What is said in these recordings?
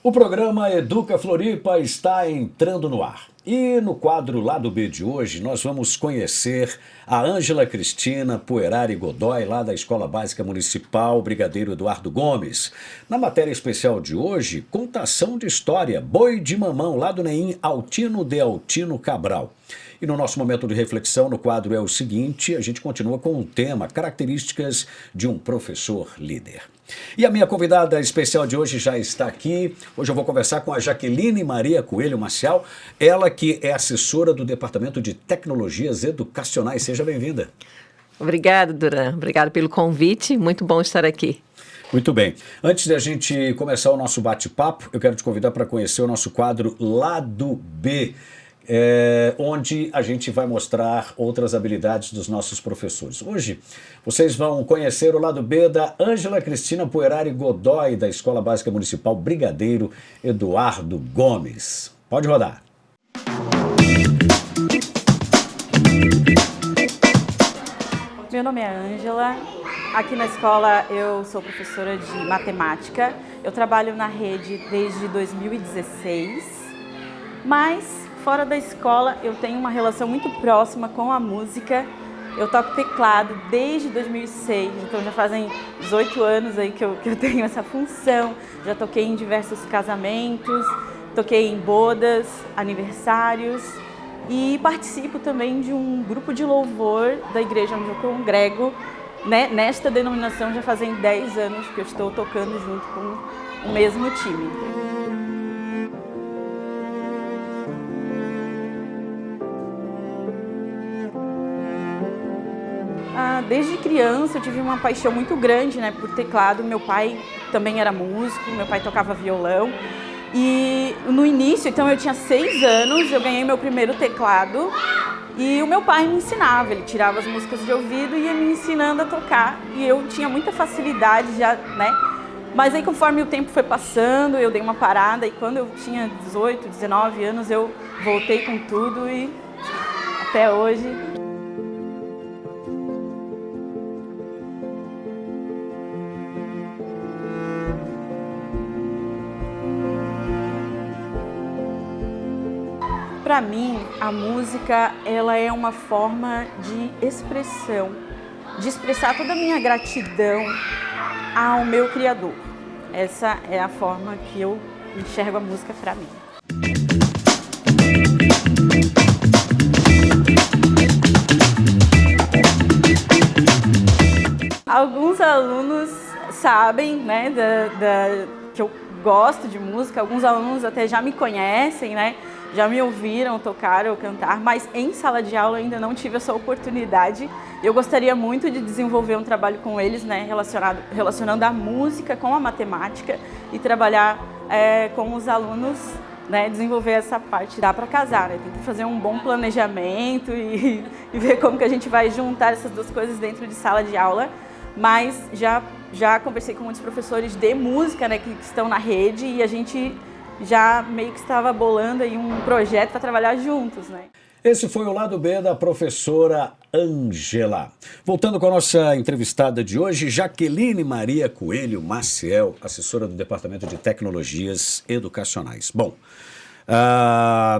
O programa Educa Floripa está entrando no ar. E no quadro Lado B de hoje, nós vamos conhecer a Ângela Cristina Puerari Godoy, lá da Escola Básica Municipal Brigadeiro Eduardo Gomes. Na matéria especial de hoje, contação de história, Boi de Mamão, lá do NEIM Altino de Altino Cabral. E no nosso momento de reflexão no quadro é o seguinte, a gente continua com o tema Características de um Professor Líder. E a minha convidada especial de hoje já está aqui. Hoje eu vou conversar com a Jaqueline Maria Coelho Maciel, ela que é assessora do Departamento de Tecnologias Educacionais. Seja bem-vinda. Obrigada, Duran. Obrigada pelo convite. Muito bom estar aqui. Muito bem. Antes de a gente começar o nosso bate-papo, eu quero te convidar para conhecer o nosso quadro Lado B, onde a gente vai mostrar outras habilidades dos nossos professores. Hoje, vocês vão conhecer o lado B da Ângela Cristina Puerari Godoy, da Escola Básica Municipal Brigadeiro Eduardo Gomes. Pode rodar. Meu nome é Ângela. Aqui na escola eu sou professora de matemática. Eu trabalho na rede desde 2016, mas fora da escola, eu tenho uma relação muito próxima com a música. Eu toco teclado desde 2006, então já fazem 18 anos aí que eu tenho essa função. Já toquei em diversos casamentos, toquei em bodas, aniversários e participo também de um grupo de louvor da igreja onde eu congrego. Nesta denominação já fazem 10 anos que eu estou tocando junto com o mesmo time. Desde criança eu tive uma paixão muito grande, por teclado. Meu pai também era músico, meu pai tocava violão. E no início, então eu tinha 6 anos, eu ganhei meu primeiro teclado e o meu pai me ensinava, ele tirava as músicas de ouvido e ia me ensinando a tocar. E eu tinha muita facilidade já, Mas aí conforme o tempo foi passando, eu dei uma parada e quando eu tinha 18, 19 anos eu voltei com tudo e até hoje. Para mim, a música ela é uma forma de expressão, de expressar toda a minha gratidão ao meu Criador. Essa é a forma que eu enxergo a música para mim. Alguns alunos sabem, que eu gosto de música, alguns alunos até já me conhecem, já me ouviram tocar ou cantar, mas em sala de aula ainda não tive essa oportunidade. Eu gostaria muito de desenvolver um trabalho com eles, relacionando a música com a matemática e trabalhar com os alunos, desenvolver essa parte. Dá para casar, tem que fazer um bom planejamento e ver como que a gente vai juntar essas duas coisas dentro de sala de aula, mas já conversei com muitos professores de música, que estão na rede e a gente já meio que estava bolando aí um projeto para trabalhar juntos, Esse foi o lado B da professora Ângela. Voltando com a nossa entrevistada de hoje, Jaqueline Maria Coelho Maciel, assessora do Departamento de Tecnologias Educacionais. Bom,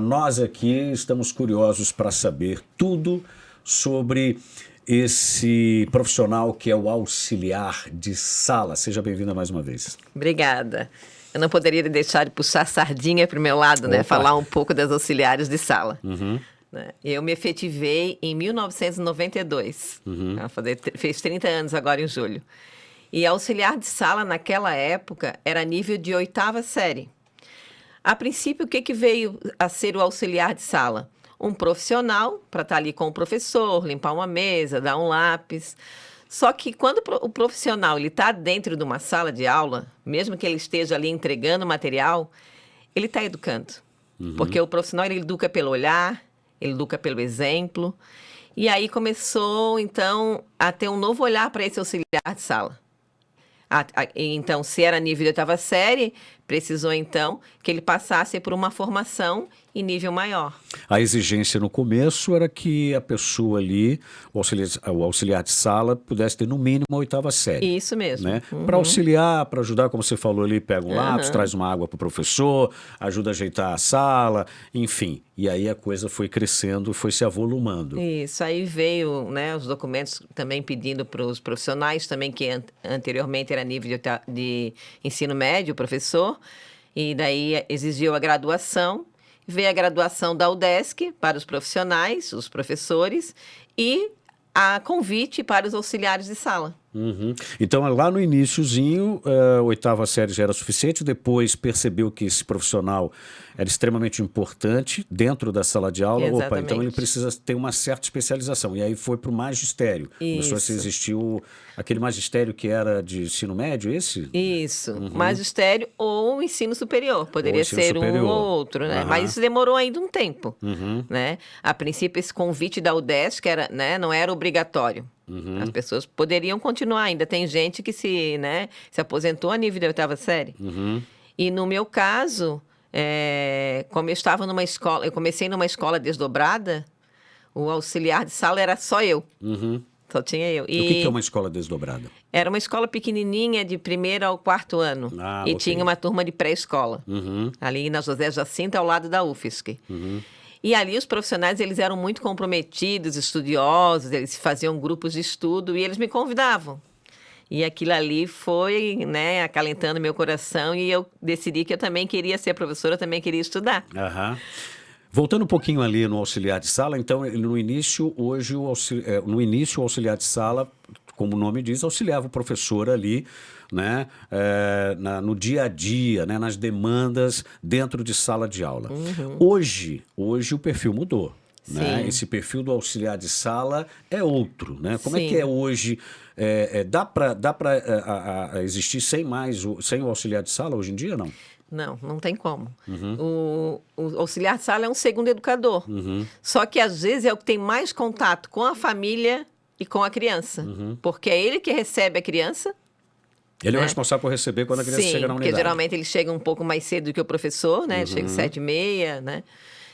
nós aqui estamos curiosos para saber tudo sobre esse profissional que é o auxiliar de sala. Seja bem-vinda mais uma vez. Obrigada. Eu não poderia deixar de puxar sardinha para o meu lado, falar um pouco das auxiliares de sala. Uhum. Eu me efetivei em 1992, fez 30 anos agora em julho. E auxiliar de sala naquela época era nível de 8ª série. A princípio, o que veio a ser o auxiliar de sala? Um profissional para estar ali com o professor, limpar uma mesa, dar um lápis. Só que quando o profissional está dentro de uma sala de aula, mesmo que ele esteja ali entregando material, ele está educando. Porque o profissional ele educa pelo olhar, ele educa pelo exemplo. E aí começou, então, a ter um novo olhar para esse auxiliar de sala. Então, se era nível de 8ª série, precisou, então, que ele passasse por uma formação em nível maior. A exigência no começo era que a pessoa ali, o auxiliar de sala, pudesse ter no mínimo a 8ª série. Isso mesmo. Né? Para auxiliar, para ajudar, como você falou ali, pega um lápis, traz uma água para o professor, ajuda a ajeitar a sala, enfim. E aí a coisa foi crescendo, foi se avolumando. Isso, aí veio, né, os documentos também pedindo para os profissionais, também que anteriormente era nível de ensino médio, professor, e daí exigiu a graduação. Veio a graduação da UDESC para os profissionais, os professores, e a convite para os auxiliares de sala. Então, lá no iniciozinho, a 8ª série já era suficiente, depois percebeu que esse profissional era extremamente importante dentro da sala de aula. Opa, então ele precisa ter uma certa especialização. E aí foi para o magistério. Começou a se existir aquele magistério que era de ensino médio, esse? Isso, magistério ou ensino superior. Poderia ser um ou outro, né? Mas isso demorou ainda um tempo, né? A princípio, esse convite da UDESC era, né, não era obrigatório. As pessoas poderiam continuar. Ainda tem gente que se aposentou a nível da 8ª série. E no meu caso, como eu estava numa escola, eu comecei numa escola desdobrada, o auxiliar de sala era só eu. Só tinha eu. E o que é uma escola desdobrada? Era uma escola pequenininha, de 1º ao 4º ano. E tinha uma turma de pré-escola. Ali na José Jacinto, ao lado da UFSC. E ali os profissionais, eles eram muito comprometidos, estudiosos, eles faziam grupos de estudo e eles me convidavam. E aquilo ali foi, né, acalentando meu coração e eu decidi que eu também queria ser professora, eu também queria estudar. Voltando um pouquinho ali no auxiliar de sala, então, no início, o auxiliar de sala, como o nome diz, auxiliava o professor ali, né, no dia a dia, né, nas demandas dentro de sala de aula. Hoje o perfil mudou. Né? Esse perfil do auxiliar de sala é outro. Né? Como é que é hoje? Dá para existir sem o auxiliar de sala hoje em dia, não? Não tem como. O auxiliar de sala é um segundo educador. Só que, às vezes, é o que tem mais contato com a família e com a criança. Porque é ele que recebe a criança. Ele é o responsável por receber quando a criança chega na unidade. Porque geralmente ele chega um pouco mais cedo do que o professor, né? Ele chega às 7h30, né?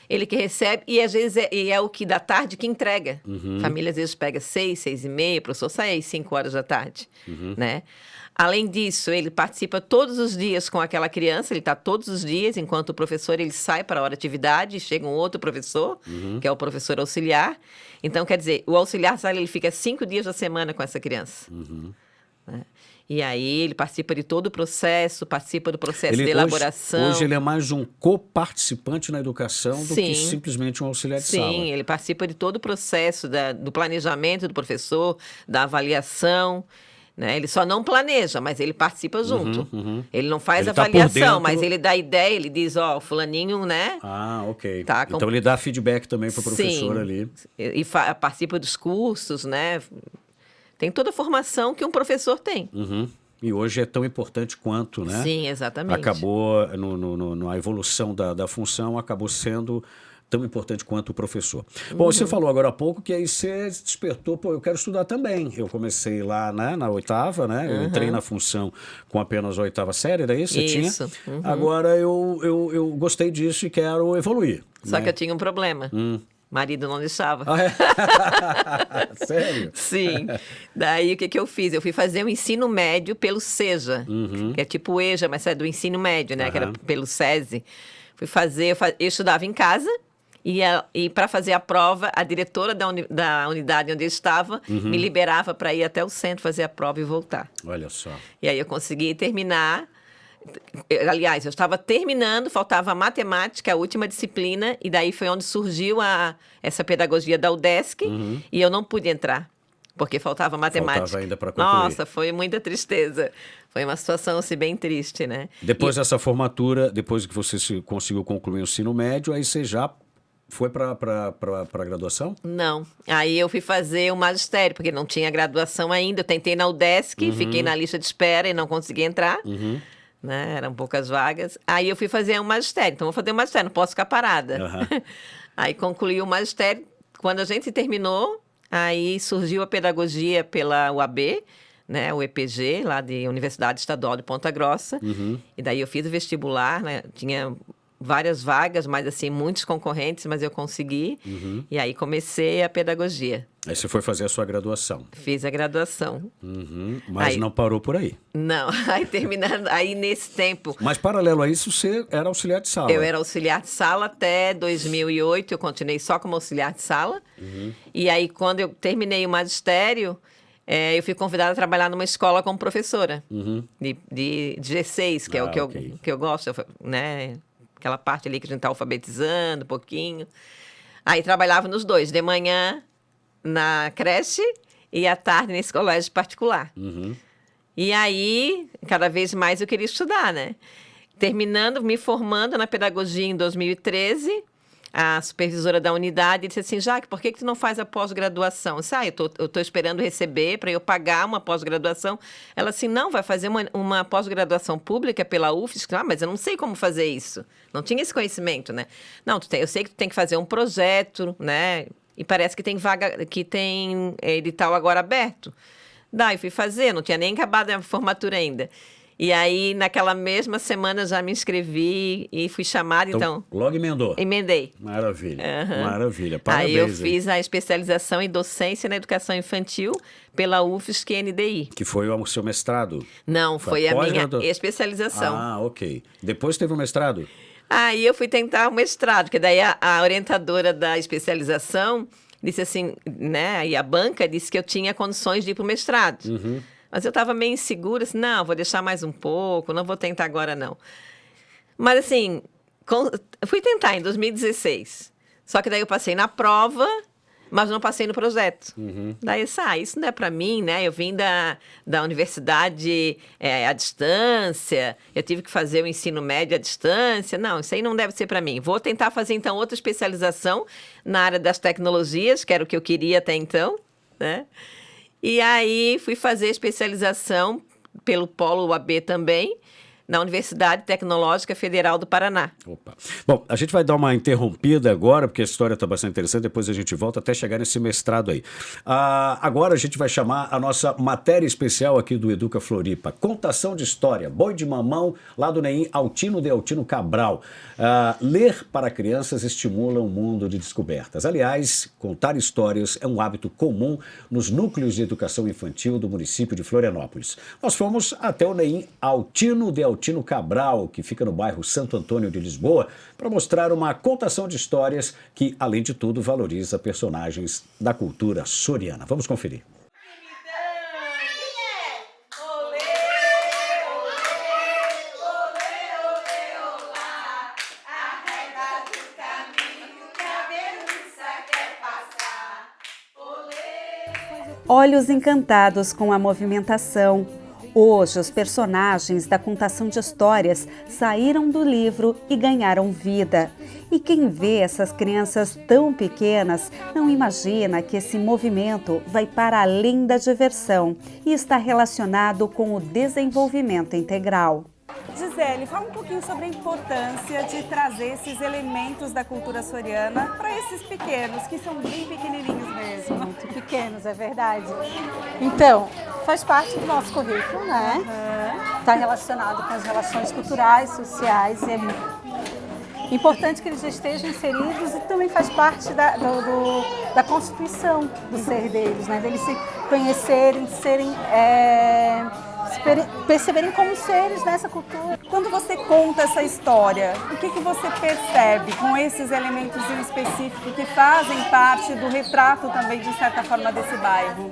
Ele que recebe, e às vezes é o que da tarde que entrega. A família às vezes pega 6, 6h30, o professor sai às 5 horas da tarde, né? Além disso, ele participa todos os dias com aquela criança, ele está todos os dias, enquanto o professor ele sai para a hora de atividade, chega um outro professor, que é o professor auxiliar. Então, quer dizer, o auxiliar ele fica 5 dias da semana com essa criança. Né? E aí ele participa de todo o processo, participa do processo de elaboração. Hoje ele é mais um coparticipante na educação do que simplesmente um auxiliar de sala. Sim, ele participa de todo o processo do planejamento do professor, da avaliação. Né? Ele só não planeja, mas ele participa junto. Ele não faz avaliação, mas ele dá ideia, ele diz, ó, fulaninho, né? Ok. Então ele dá feedback também para o professor ali. E participa dos cursos, né? Tem toda a formação que um professor tem. E hoje é tão importante quanto, né? Sim, exatamente. Acabou, na evolução da função, acabou sendo tão importante quanto o professor. Bom, você falou agora há pouco que aí você despertou, pô, eu quero estudar também. Eu comecei lá, né, na 8ª, né? Eu entrei na função com apenas a 8ª série, era isso? Isso. Agora eu gostei disso e quero evoluir. Só que eu tinha um problema. Marido não deixava. Sério? Sim. Daí o que eu fiz? Eu fui fazer o ensino médio pelo SEJA, que é tipo o EJA, mas é do ensino médio, né? Que era pelo SESI. Fui fazer, eu estudava em casa. E para fazer a prova, a diretora da unidade onde eu estava me liberava para ir até o centro fazer a prova e voltar. Olha só. E aí eu consegui terminar. Aliás, eu estava terminando, faltava a matemática, a última disciplina, e daí foi onde surgiu essa pedagogia da UDESC, e eu não pude entrar, porque faltava matemática. Faltava ainda para concluir. Nossa, foi muita tristeza. Foi uma situação assim, bem triste, né? Depois dessa formatura, depois que você conseguiu concluir o ensino médio, aí você já foi para a graduação? Não. Aí eu fui fazer o magistério, porque não tinha graduação ainda. Eu tentei na UDESC, fiquei na lista de espera e não consegui entrar. Né? Eram poucas vagas. Aí eu fui fazer um magistério. Então, vou fazer um magistério, não posso ficar parada. Aí concluí o magistério. Quando a gente terminou, aí surgiu a pedagogia pela UAB, né, o EPG, lá da Universidade Estadual de Ponta Grossa. E daí eu fiz o vestibular, né? Tinha várias vagas, mas assim, muitos concorrentes, mas eu consegui. E aí comecei a pedagogia. Aí você foi fazer a sua graduação. Fiz a graduação. Mas Aí- não parou por aí. Não, aí terminando, aí nesse tempo, Mas paralelo a isso, você era auxiliar de sala. eu era auxiliar de sala até 2008, eu continuei só como auxiliar de sala. E aí, quando eu terminei o magistério, eu fui convidada a trabalhar numa escola como professora de G6, que é o que, ok. que eu gosto, né? Aquela parte ali que a gente está alfabetizando um pouquinho. Aí trabalhava nos dois, de manhã na creche e à tarde nesse colégio particular. E aí, cada vez mais eu queria estudar, né? Terminando, me formando na pedagogia em 2013, a supervisora da unidade disse assim, Jaque, por que tu não faz a pós-graduação? Eu disse, eu tô esperando receber para eu pagar uma pós-graduação. Ela assim, não, vai fazer uma pós-graduação pública pela UFSC. Mas eu não sei como fazer isso. Não tinha esse conhecimento, né? Não, eu sei que tu tem que fazer um projeto, né? E parece que tem vaga, que tem edital agora aberto. Daí fui fazer, não tinha nem acabado a formatura ainda. E aí, naquela mesma semana, já me inscrevi e fui chamada, então... Logo emendou. Emendei. Maravilha, maravilha. Parabéns. Aí eu fiz a especialização em docência na educação infantil pela UFSC NDI. Que foi o seu mestrado? Não, foi a minha especialização. Ah, ok. Depois teve o mestrado? Aí eu fui tentar o mestrado, que daí a orientadora da especialização disse assim, né? E a banca disse que eu tinha condições de ir para o mestrado. Mas eu estava meio insegura, assim, não, vou deixar mais um pouco, não vou tentar agora, não. Mas, assim, fui tentar em 2016. Só que daí eu passei na prova, mas não passei no projeto. Daí eu disse, isso não é para mim, né? Eu vim da universidade à distância, eu tive que fazer o ensino médio à distância. Não, isso aí não deve ser para mim. Vou tentar fazer, então, outra especialização na área das tecnologias, que era o que eu queria até então, né? E aí fui fazer especialização pelo Polo UAB também, na Universidade Tecnológica Federal do Paraná. Opa. Bom, a gente vai dar uma interrompida agora, porque a história está bastante interessante, depois a gente volta até chegar nesse mestrado aí. Agora a gente vai chamar a nossa matéria especial aqui do Educa Floripa, contação de história, boi de mamão, lá do NEIM Altino de Altino Cabral. Ler para crianças estimula um mundo de descobertas. Aliás, contar histórias é um hábito comum nos núcleos de educação infantil do município de Florianópolis. Nós fomos até o NEIM Altino de Altino Cabral, que fica no bairro Santo Antônio de Lisboa, para mostrar uma contação de histórias que, além de tudo, valoriza personagens da cultura soriana. Vamos conferir. Olhos encantados com a movimentação. Hoje, os personagens da contação de histórias saíram do livro e ganharam vida. E quem vê essas crianças tão pequenas não imagina que esse movimento vai para além da diversão e está relacionado com o desenvolvimento integral. Gisele, fala um pouquinho sobre a importância de trazer esses elementos da cultura soriana para esses pequenos, que são bem pequenininhos mesmo. Muito pequenos, é verdade. Então, faz parte do nosso currículo, né? Está relacionado com as relações culturais, sociais, e é importante que eles estejam inseridos e também faz parte da constituição do ser deles, né? Deles se conhecerem, perceberem como seres nessa cultura. Quando você conta essa história, o que você percebe com esses elementos em específico que fazem parte do retrato também, de certa forma, desse bairro?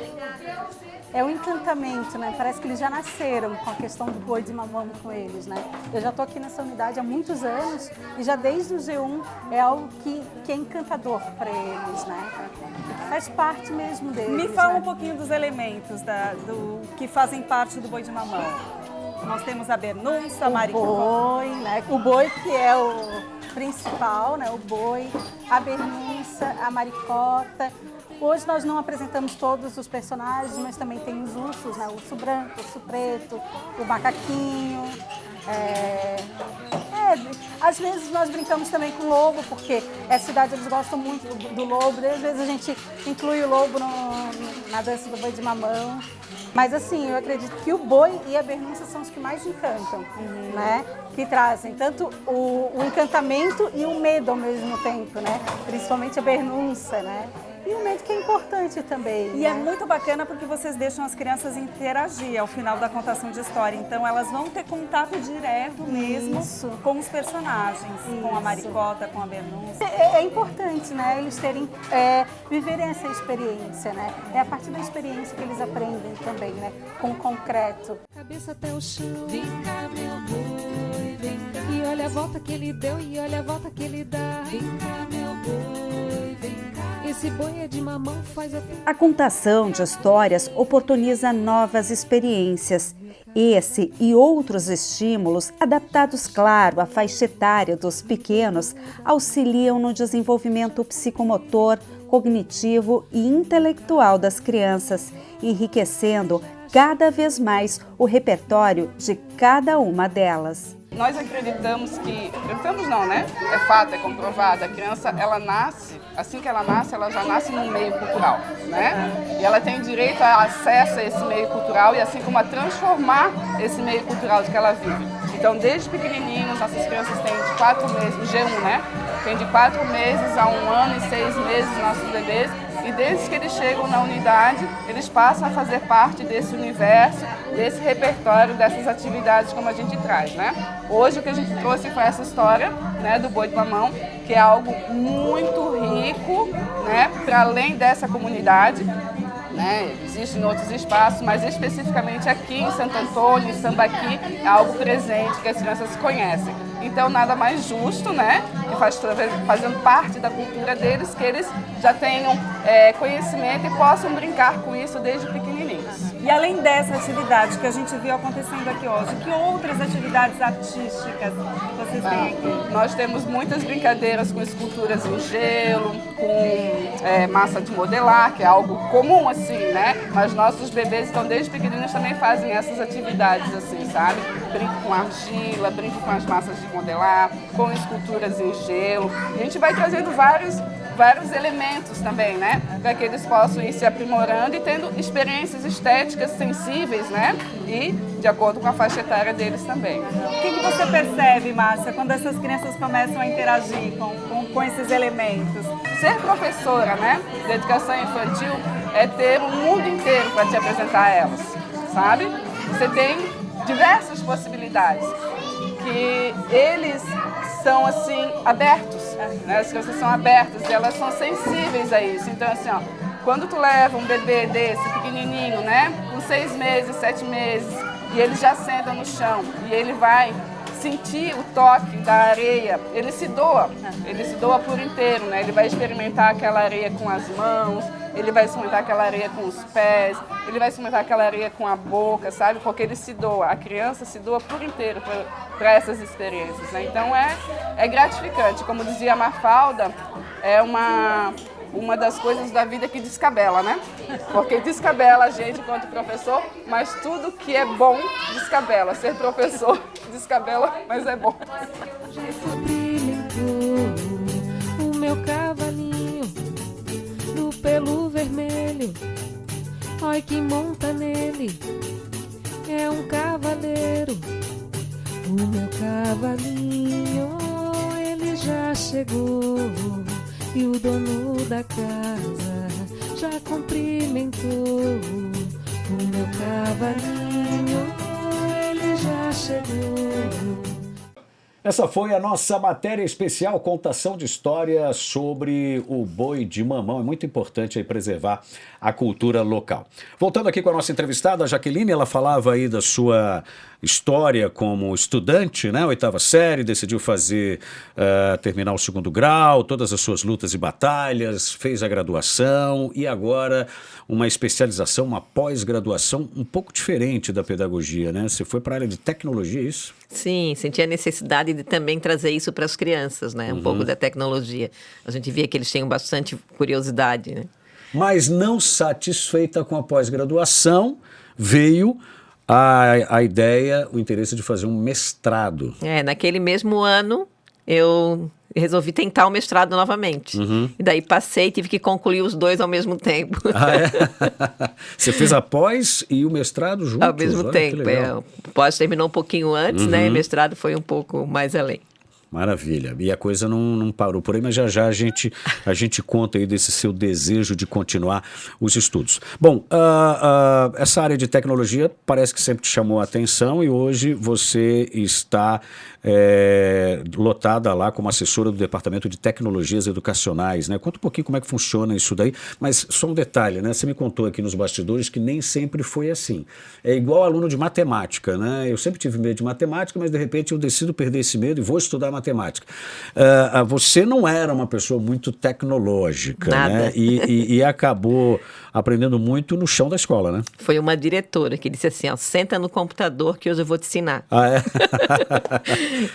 É um encantamento, né? Parece que eles já nasceram com a questão do boi de mamão com eles, né? Eu já estou aqui nessa unidade há muitos anos e já desde o G1 é algo que é encantador para eles, né? Faz parte mesmo deles. Me fala né? um pouquinho dos elementos do que fazem parte do boi de mamão. Nós temos a bernunça, a maricota. O boi, né? O boi que é o principal, né? O boi, a bernunça, a maricota. Hoje nós não apresentamos todos os personagens, mas também tem os ursos, né? O urso branco, o urso preto, o macaquinho. Às vezes nós brincamos também com o lobo, porque essa cidade eles gostam muito do lobo, às vezes a gente inclui o lobo na dança do boi de mamão. Mas assim, eu acredito que o boi e a bernunça são os que mais encantam, né? Que trazem tanto o encantamento e o medo ao mesmo tempo, né? Principalmente a bernunça, né? E o medo que é importante também. E né? é muito bacana porque vocês deixam as crianças interagir ao final da contação de história. Então elas vão ter contato direto mesmo com os personagens, com a Maricota, com a Bernunça. É importante, né? Eles viverem essa experiência, né? É a partir da experiência que eles aprendem também, né? Com o concreto. Cabeça até o chão, vem cá meu boi, vem cá. E olha a volta que ele deu e olha a volta que ele dá. Vem cá meu boi, vem cá. Esse boi é de mamão, faz até... A contação de histórias oportuniza novas experiências. Esse e outros estímulos, adaptados, claro, à faixa etária dos pequenos, auxiliam no desenvolvimento psicomotor, cognitivo e intelectual das crianças, enriquecendo cada vez mais o repertório de cada uma delas. Nós acreditamos que, acreditamos não, né? É fato, é comprovado, a criança, ela nasce, assim que ela nasce, ela já nasce num meio cultural, né? E ela tem direito a acesso a esse meio cultural e assim como a transformar esse meio cultural de que ela vive. Então, desde pequenininhos, nossas crianças têm de 4 meses, o G1, né? Tem de 4 meses a 1 ano e 6 meses nossos bebês. E desde que eles chegam na unidade, eles passam a fazer parte desse universo, desse repertório, dessas atividades como a gente traz, né? Hoje o que a gente trouxe foi essa história, né, do boi de mamão, que é algo muito rico, né, para além dessa comunidade, né? Existe em outros espaços, mas especificamente aqui em Santo Antônio, em Sambaqui, é algo presente que as crianças conhecem. Então, nada mais justo, né, que fazendo parte da cultura deles, que eles já tenham conhecimento e possam brincar com isso desde pequenininhos. E além dessa atividade que a gente viu acontecendo aqui hoje, que outras atividades artísticas vocês têm aqui? Nós temos muitas brincadeiras com esculturas em gelo, com massa de modelar, que é algo comum assim, né? Mas nossos bebês, então, desde pequeninos também fazem essas atividades assim, sabe? Brinco com argila, brinco com as massas de modelar, com esculturas em gelo. A gente vai trazendo vários elementos também, né? Para que eles possam ir se aprimorando e tendo experiências estéticas sensíveis, né? E de acordo com a faixa etária deles também. O que você percebe, Márcia, quando essas crianças começam a interagir com esses elementos? Ser professora, né, de educação infantil é ter um mundo inteiro para te apresentar a elas, sabe? Você tem diversas possibilidades que eles são assim abertos, né? As crianças são abertas e elas são sensíveis a isso. Então assim, ó, quando tu leva um bebê desse pequenininho, né, com 6 meses, 7 meses, e ele já senta no chão e ele vai sentir o toque da areia, ele se doa por inteiro, né? Ele vai experimentar aquela areia com as mãos, ele vai experimentar aquela areia com os pés, ele vai experimentar aquela areia com a boca, sabe? Porque ele se doa, a criança se doa por inteiro para essas experiências, né? Então é gratificante, como dizia a Mafalda, é uma das coisas da vida que descabela, né? Porque descabela a gente enquanto professor, mas tudo que é bom descabela. Ser professor descabela, mas é bom. O meu cavalinho no pelo vermelho, ai que monta nele, é um cavaleiro. O meu cavalinho, ele já chegou. E o dono da casa já cumprimentou. O meu cavalinho, ele já chegou. Essa foi a nossa matéria especial, contação de história sobre o boi de mamão. É muito importante aí preservar a cultura local. Voltando aqui com a nossa entrevistada, a Jaqueline, ela falava aí da sua história como estudante, né? 8ª série, decidiu terminar o 2º grau, todas as suas lutas e batalhas, fez a graduação e agora uma especialização, uma pós-graduação um pouco diferente da pedagogia, né? Você foi para a área de tecnologia, é isso? Sim, senti a necessidade de também trazer isso para as crianças, né? Um pouco da tecnologia. A gente via que eles tinham bastante curiosidade, né? Mas não satisfeita com a pós-graduação, veio a ideia, o interesse de fazer um mestrado. Naquele mesmo ano, eu resolvi tentar o mestrado novamente. E daí passei, tive que concluir os dois ao mesmo tempo. Ah, é? Você fez a pós e o mestrado juntos? Ao mesmo Olha, tempo. que legal. O pós terminou um pouquinho antes, né? E o mestrado foi um pouco mais além. Maravilha. E a coisa não parou por aí, mas já a gente conta aí desse seu desejo de continuar os estudos. Bom, essa área de tecnologia parece que sempre te chamou a atenção e hoje você está lotada lá como assessora do Departamento de Tecnologias Educacionais, né? Conta um pouquinho como é que funciona isso daí, mas só um detalhe, né? Você me contou aqui nos bastidores que nem sempre foi assim. É igual aluno de matemática, né? Eu sempre tive medo de matemática, mas de repente eu decido perder esse medo e vou estudar matemática. Você não era uma pessoa muito tecnológica, né? E acabou aprendendo muito no chão da escola, né? Foi uma diretora que disse assim, ó, senta no computador que hoje eu vou te ensinar. Ah, é?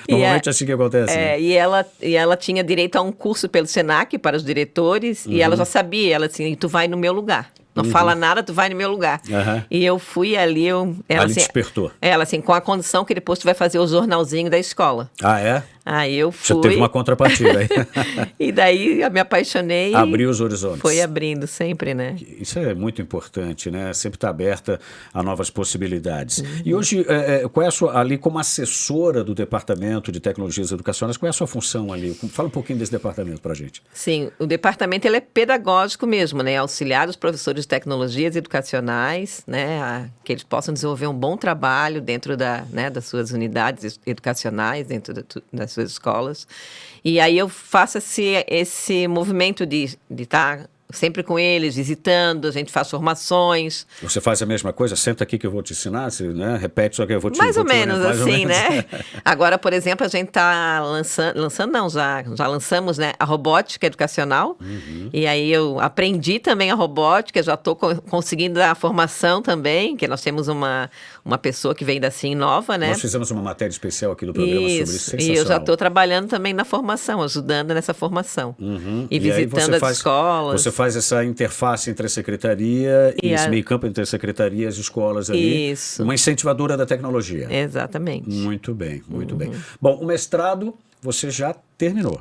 Normalmente é assim que acontece. né? E ela tinha direito a um curso pelo Senac para os diretores e ela já sabia, ela assim, tu vai no meu lugar. Não fala nada, tu vai no meu lugar. E eu fui ali, ela Ali assim, despertou. ela assim, com a condição que depois tu vai fazer o jornalzinho da escola. Ah, é? Aí eu fui. Já teve uma contrapartida aí. E daí eu me apaixonei. Abriu os horizontes. Foi abrindo sempre, né? Isso é muito importante, né? Sempre estar aberta a novas possibilidades. E hoje, qual é a sua, ali como assessora do Departamento de Tecnologias Educacionais, qual é a sua função ali? Fala um pouquinho desse departamento para a gente. Sim, o departamento ele é pedagógico mesmo, né? Auxiliar os professores de tecnologias educacionais, né? Que eles possam desenvolver um bom trabalho dentro das suas unidades educacionais, dentro das suas escolas. E aí eu faço esse movimento de estar sempre com eles, visitando, a gente faz formações. Você faz a mesma coisa? Senta aqui que eu vou te ensinar, né? Repete só que eu vou te Mais ou vou te menos orientar, assim, mais ou né? Agora, por exemplo, a gente está já lançamos, né, a robótica educacional. E aí eu aprendi também a robótica, já estou conseguindo dar a formação também, que nós temos uma pessoa que vem da CIM nova, né? Nós fizemos uma matéria especial aqui do programa sobre isso, sensacional. E eu já estou trabalhando também na formação, ajudando nessa formação. E visitando as escolas. Você faz essa interface entre a secretaria e esse meio campo entre a secretaria e as escolas ali. Isso. Uma incentivadora da tecnologia. Exatamente. Muito bem, muito bem. Bom, o mestrado você já terminou,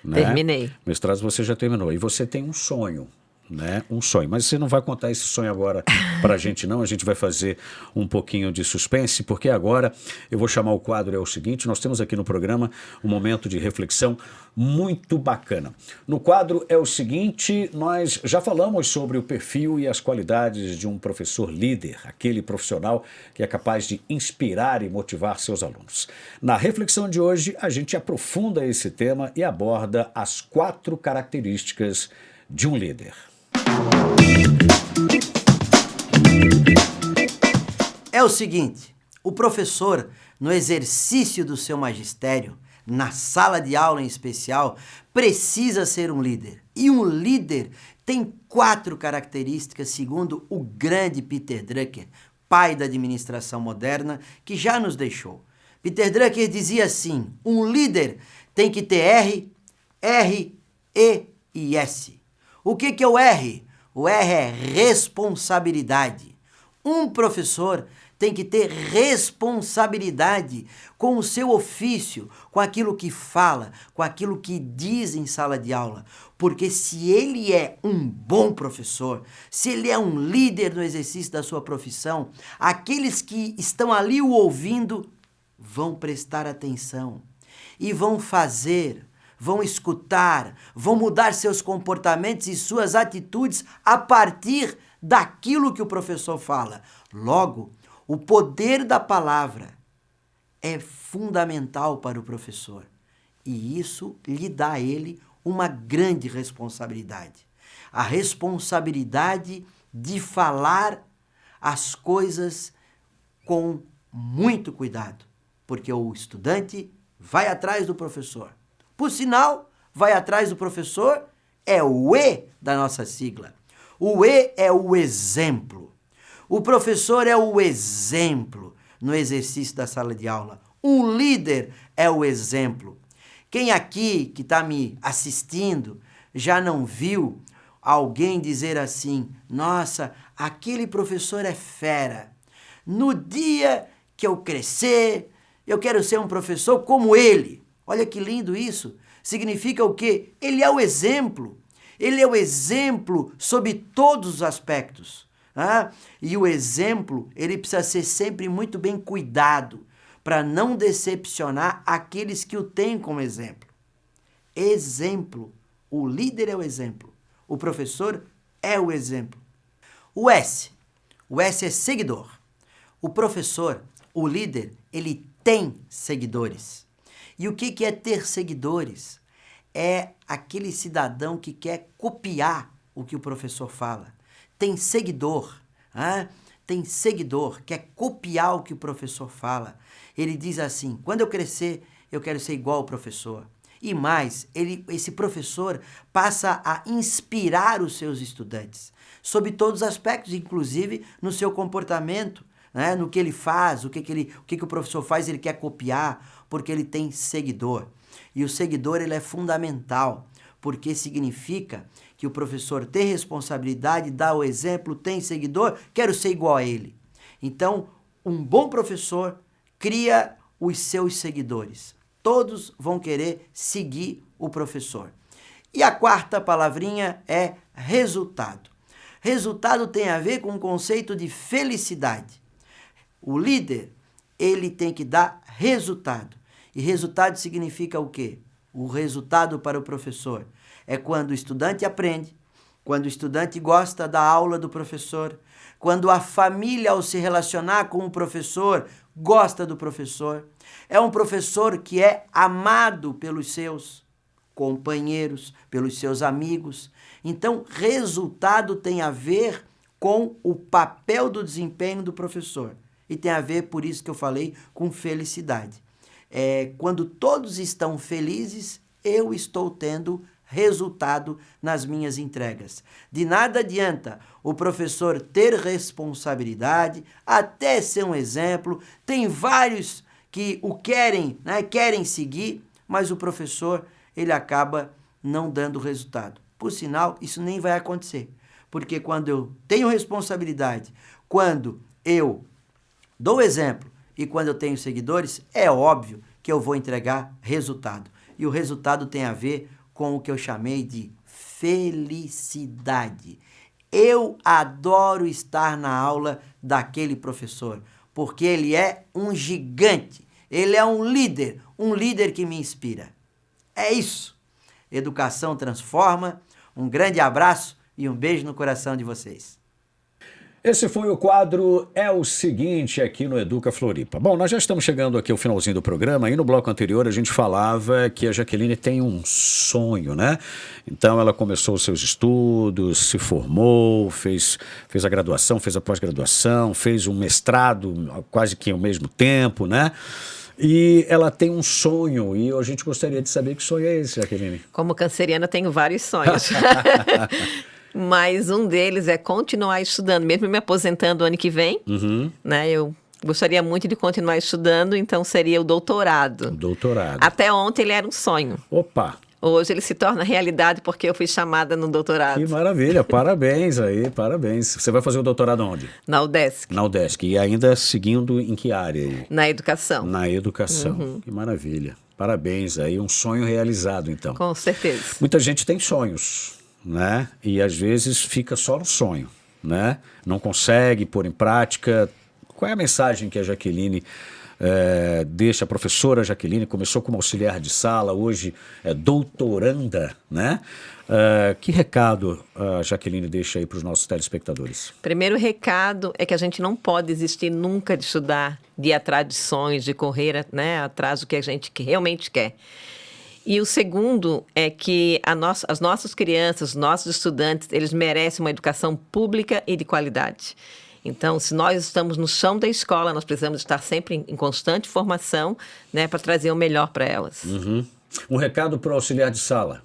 né? Terminei. O mestrado você já terminou. E você tem um sonho, né? Um sonho. Mas você não vai contar esse sonho agora para a gente, não. A gente vai fazer um pouquinho de suspense, porque agora eu vou chamar o quadro, é o seguinte, nós temos aqui no programa um momento de reflexão muito bacana. No quadro é o seguinte, nós já falamos sobre o perfil e as qualidades de um professor líder, aquele profissional que é capaz de inspirar e motivar seus alunos. Na reflexão de hoje, a gente aprofunda esse tema e aborda as 4 características de um líder. É o seguinte, o professor, no exercício do seu magistério, na sala de aula em especial, precisa ser um líder. E um líder tem 4 características, segundo o grande Peter Drucker, pai da administração moderna, que já nos deixou. Peter Drucker dizia assim, um líder tem que ter R, E e S. O que é o R? O R é responsabilidade. Um professor tem que ter responsabilidade com o seu ofício, com aquilo que fala, com aquilo que diz em sala de aula. Porque se ele é um bom professor, se ele é um líder no exercício da sua profissão, aqueles que estão ali o ouvindo vão prestar atenção e vão fazer, vão escutar, vão mudar seus comportamentos e suas atitudes a partir daquilo que o professor fala. Logo, o poder da palavra é fundamental para o professor e isso lhe dá a ele uma grande responsabilidade. A responsabilidade de falar as coisas com muito cuidado, porque o estudante vai atrás do professor. Por sinal, vai atrás do professor é o E da nossa sigla. O E é o exemplo. O professor é o exemplo no exercício da sala de aula. Um líder é o exemplo. Quem aqui que está me assistindo já não viu alguém dizer assim, nossa, aquele professor é fera. No dia que eu crescer, eu quero ser um professor como ele. Olha que lindo isso. Significa o quê? Ele é o exemplo. Ele é o exemplo sob todos os aspectos. E o exemplo, ele precisa ser sempre muito bem cuidado para não decepcionar aqueles que o têm como exemplo. Exemplo. O líder é o exemplo. O professor é o exemplo. O S. O S é seguidor. O professor, o líder, ele tem seguidores. E o que é ter seguidores? É aquele cidadão que quer copiar o que o professor fala. Tem seguidor, tem seguidor, quer copiar o que o professor fala. Ele diz assim, quando eu crescer, eu quero ser igual ao professor. E mais, esse professor passa a inspirar os seus estudantes, sob todos os aspectos, inclusive no seu comportamento, no que ele faz, o que o professor faz, ele quer copiar, porque ele tem seguidor. E o seguidor, ele é fundamental, porque significa que o professor tem responsabilidade, dá o exemplo, tem seguidor, quero ser igual a ele. Então, um bom professor cria os seus seguidores. Todos vão querer seguir o professor. E a quarta palavrinha é resultado. Resultado tem a ver com o conceito de felicidade. O líder, ele tem que dar resultado. E resultado significa o quê? O resultado para o professor é quando o estudante aprende, quando o estudante gosta da aula do professor, quando a família, ao se relacionar com o professor, gosta do professor. É um professor que é amado pelos seus companheiros, pelos seus amigos. Então, resultado tem a ver com o papel do desempenho do professor. E tem a ver, por isso que eu falei, com felicidade. Quando todos estão felizes, eu estou tendo resultado nas minhas entregas. De nada adianta o professor ter responsabilidade, até ser um exemplo. Tem vários que o querem, querem seguir, mas o professor, ele acaba não dando resultado. Por sinal, isso nem vai acontecer, porque quando eu tenho responsabilidade, quando eu dou exemplo e quando eu tenho seguidores, é óbvio que eu vou entregar resultado. E o resultado tem a ver com o que eu chamei de felicidade. Eu adoro estar na aula daquele professor, porque ele é um gigante, ele é um líder que me inspira. É isso. Educação transforma. Um grande abraço e um beijo no coração de vocês. Esse foi o quadro É o Seguinte aqui no Educa Floripa. Bom, nós já estamos chegando aqui ao finalzinho do programa e no bloco anterior a gente falava que a Jaqueline tem um sonho, né? Então ela começou os seus estudos, se formou, fez a graduação, fez a pós-graduação, fez um mestrado quase que ao mesmo tempo, né? E ela tem um sonho e a gente gostaria de saber que sonho é esse, Jaqueline. Como canceriana, tenho vários sonhos. Mas um deles é continuar estudando, mesmo me aposentando ano que vem, né? Eu gostaria muito de continuar estudando, então seria o doutorado. Doutorado. Até ontem ele era um sonho. Opa! Hoje ele se torna realidade porque eu fui chamada no doutorado. Que maravilha, parabéns aí, parabéns. Você vai fazer o doutorado onde? Na UDESC. Na UDESC, e ainda seguindo em que área aí? Na educação. Na educação, que maravilha. Parabéns aí, um sonho realizado então. Com certeza. Muita gente tem sonhos, né? E às vezes fica só no sonho, né? Não consegue pôr em prática. Qual é a mensagem que a Jaqueline deixa? A professora Jaqueline começou como auxiliar de sala, hoje é doutoranda, né? Que recado a Jaqueline deixa aí para os nossos telespectadores? Primeiro recado é que a gente não pode desistir nunca de estudar, de ir atrás de sonhos, de correr, né, atrás do que a gente realmente quer. E o segundo é que as nossas crianças, os nossos estudantes, eles merecem uma educação pública e de qualidade. Então, se nós estamos no chão da escola, nós precisamos estar sempre em constante formação, né, para trazer o melhor para elas. Um recado para o auxiliar de sala.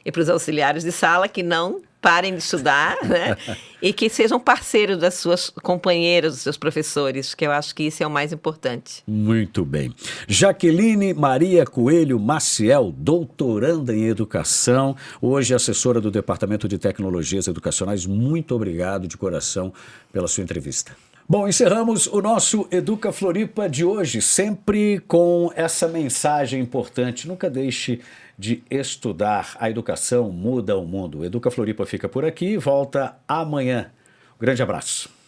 E para os auxiliares de sala que não parem de estudar, né? E que sejam parceiros das suas companheiras, dos seus professores, que eu acho que isso é o mais importante. Muito bem. Jaqueline Maria Coelho Maciel, doutoranda em educação, hoje assessora do Departamento de Tecnologias Educacionais. Muito obrigado de coração pela sua entrevista. Bom, encerramos o nosso Educa Floripa de hoje, sempre com essa mensagem importante. Nunca deixe de estudar. A educação muda o mundo. O Educa Floripa fica por aqui e volta amanhã. Um grande abraço.